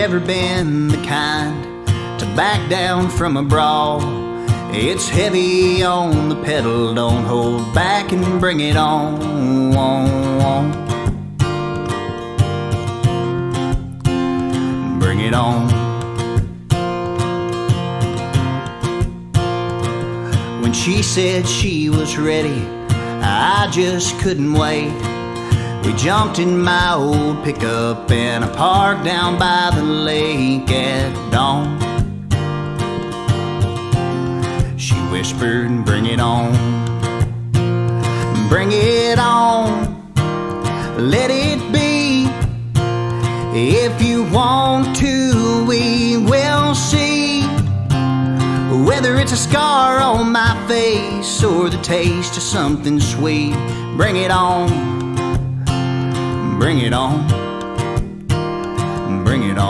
never been the kind to back down from a brawl. It's heavy on the pedal, don't hold back and bring it on. Bring it on. When she said she was ready, I just couldn't wait. We jumped in my old pickup and I parked down by the lake at dawn. She whispered, bring it on. Bring it on. Let it be. If you want to, we will see. Whether it's a scar on my face or the taste of something sweet, bring it on. Bring it on. Bring it on.